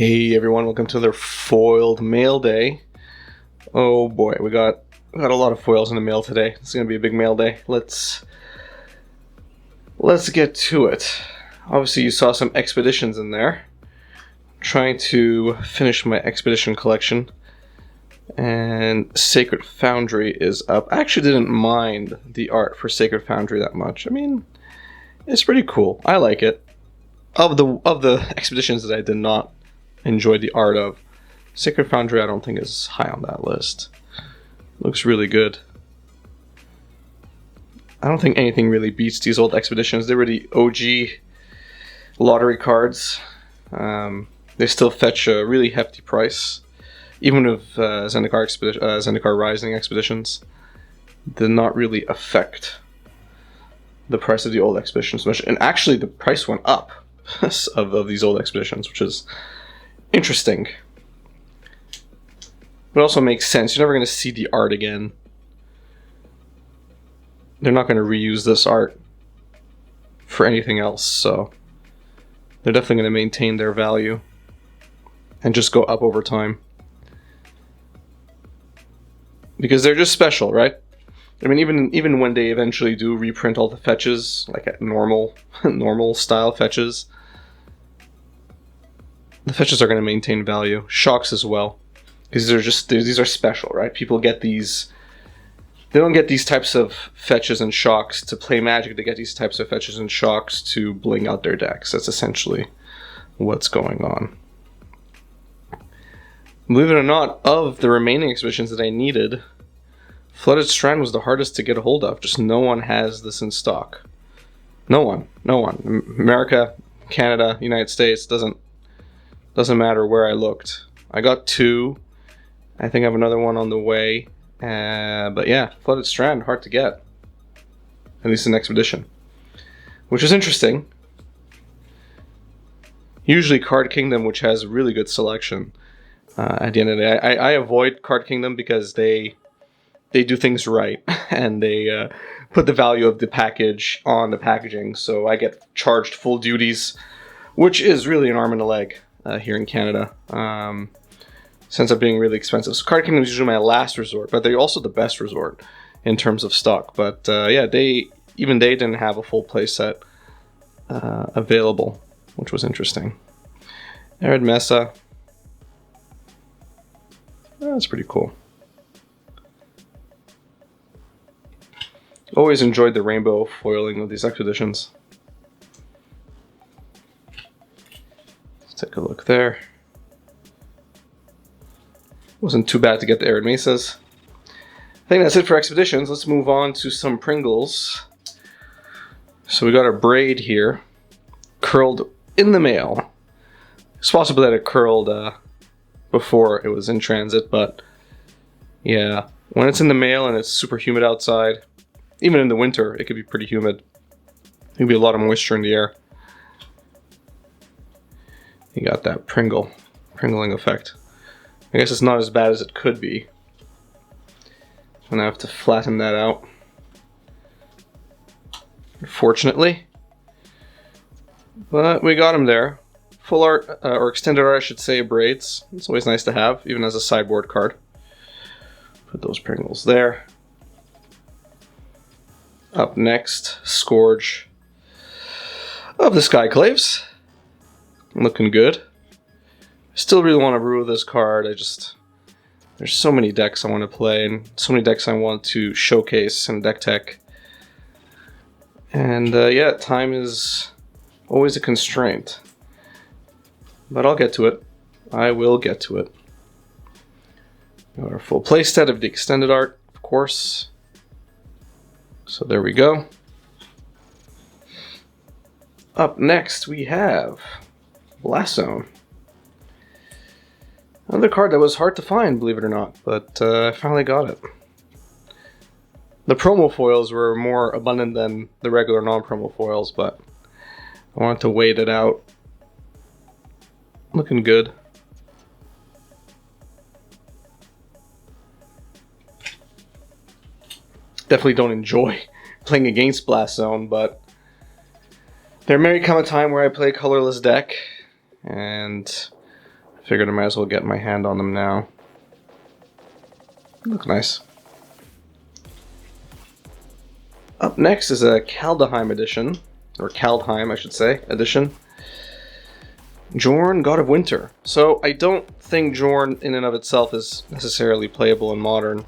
Hey everyone, welcome to the foiled mail day. Oh boy, we got a lot of foils in the mail today. It's gonna be a big mail day. Let's get to it. Obviously you saw some expeditions in there. I'm trying to finish my expedition collection. And Sacred Foundry is up. I actually didn't mind the art for Sacred Foundry that much. I mean, it's pretty cool. I like it. Of the expeditions that I did not enjoy the art of, Sacred Foundry I don't think is high on that list. Looks really good. I don't think anything really beats these old expeditions. They were the OG lottery cards. They still fetch a really hefty price. Even with Zendikar Rising expeditions, did not really affect the price of the old expeditions much. And actually the price went up of these old expeditions, which is interesting. But also makes sense. You're never going to see the art again. They're not going to reuse this art for anything else, so they're definitely going to maintain their value and just go up over time. Because they're just special, right? I mean, even when they eventually do reprint all the fetches, like at normal style fetches, the fetches are going to maintain value. Shocks as well, because these are special, right? People get these. They don't get these types of fetches and shocks to play Magic. They get these types of fetches and shocks to bling out their decks. That's essentially what's going on. Believe it or not, of the remaining expeditions that I needed, Flooded Strand was the hardest to get a hold of. Just no one has this in stock. No one. America, Canada, United States, doesn't matter where I looked. I got 2. I think I have another one on the way. But yeah, Flooded Strand, hard to get. At least in Expedition. Which is interesting. Usually Card Kingdom, which has really good selection. At the end of the day, I avoid Card Kingdom because they do things right. And they put the value of the package on the packaging. So I get charged full duties, which is really an arm and a leg. Here in Canada, ends up being really expensive. So Card Kingdom is usually my last resort, but they're also the best resort in terms of stock. But yeah, they didn't have a full playset available, which was interesting. Arid Mesa, that's pretty cool. Always enjoyed the rainbow foiling of these expeditions. Take a look there. Wasn't too bad to get the Arid Mesas. I think that's it for expeditions. Let's move on to some Pringles. So we got a braid here, curled in the mail. It's possible that it curled before it was in transit, but yeah, when it's in the mail and it's super humid outside, even in the winter, it could be pretty humid. There could be a lot of moisture in the air. You got that pringling effect. I guess it's not as bad as it could be. I'm gonna have to flatten that out. Unfortunately. But we got them there. Full art, or extended art I should say, braids. It's always nice to have, even as a sideboard card. Put those Pringles there. Up next, Scourge of the Skyclaves. Looking good. Still really want to brew this card. There's so many decks I want to play and so many decks I want to showcase in deck tech. And yeah, time is always a constraint. But I'll get to it. I will get to it. Got our full playset of the extended art, of course. So there we go. Up next we have Blast Zone. Another card that was hard to find, believe it or not, but I finally got it. The promo foils were more abundant than the regular non-promo foils, but I wanted to wait it out. Looking good. Definitely don't enjoy playing against Blast Zone, but there may come a time where I play a colorless deck, and Figured I might as well get my hand on them now. Look nice. Up next is a Kaldheim edition, or Kaldheim, I should say, edition. Jorn, God of Winter. So I don't think Jorn in and of itself is necessarily playable in Modern.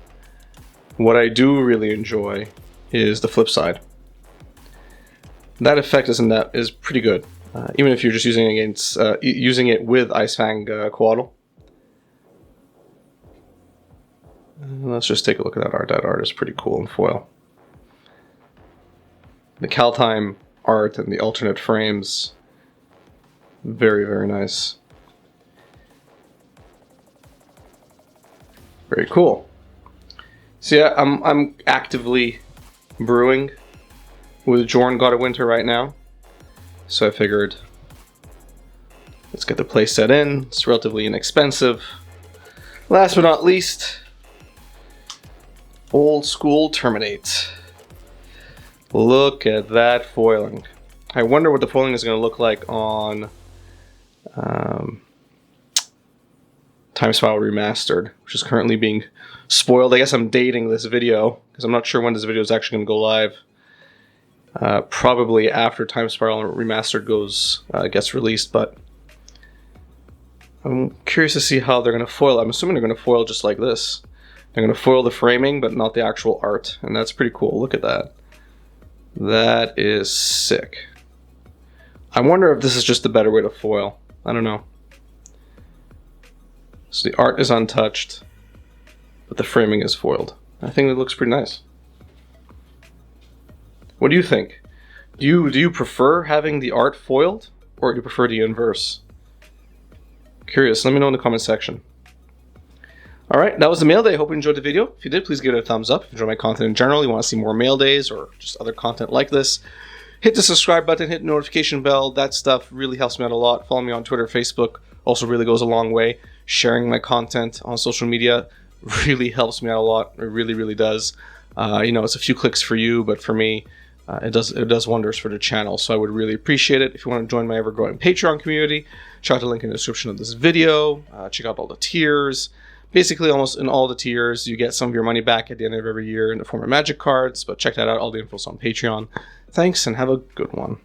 What I do really enjoy is the flip side. That effect is pretty good, even if you're just using it with Icefang Quaddle. Let's just take a look at that art. That art is pretty cool in foil. The Kaldheim art and the alternate frames, very, very nice. Very cool. So yeah, I'm actively brewing with Jorn, God of Winter right now. So I figured, let's get the playset in. It's relatively inexpensive. Last but not least, Old School Terminate. Look at that foiling. I wonder what the foiling is going to look like on Time Spiral Remastered, which is currently being spoiled. I guess I'm dating this video because I'm not sure when this video is actually going to go live. Probably after Time Spiral Remastered gets released, but I'm curious to see how they're going to foil. I'm assuming they're going to foil just like this. They're going to foil the framing, but not the actual art, and that's pretty cool. Look at that. That is sick. I wonder if this is just a better way to foil. I don't know. So the art is untouched, but the framing is foiled. I think it looks pretty nice. What do you think? Do you prefer having the art foiled, or do you prefer the inverse? Curious, let me know in the comment section. Alright, that was the mail day. I hope you enjoyed the video. If you did, please give it a thumbs up. If you enjoy my content in general, you want to see more mail days or just other content like this, hit the subscribe button, hit the notification bell. That stuff really helps me out a lot. Follow me on Twitter, Facebook. Also really goes a long way. Sharing my content on social media really helps me out a lot. It really, really does. It's a few clicks for you, but for me, it does wonders for the channel. So I would really appreciate it. If you want to join my ever-growing Patreon community, check out the link in the description of this video. Check out all the tiers. Basically, almost in all the tiers, you get some of your money back at the end of every year in the form of magic cards. But check that out. All the info's on Patreon. Thanks, and have a good one.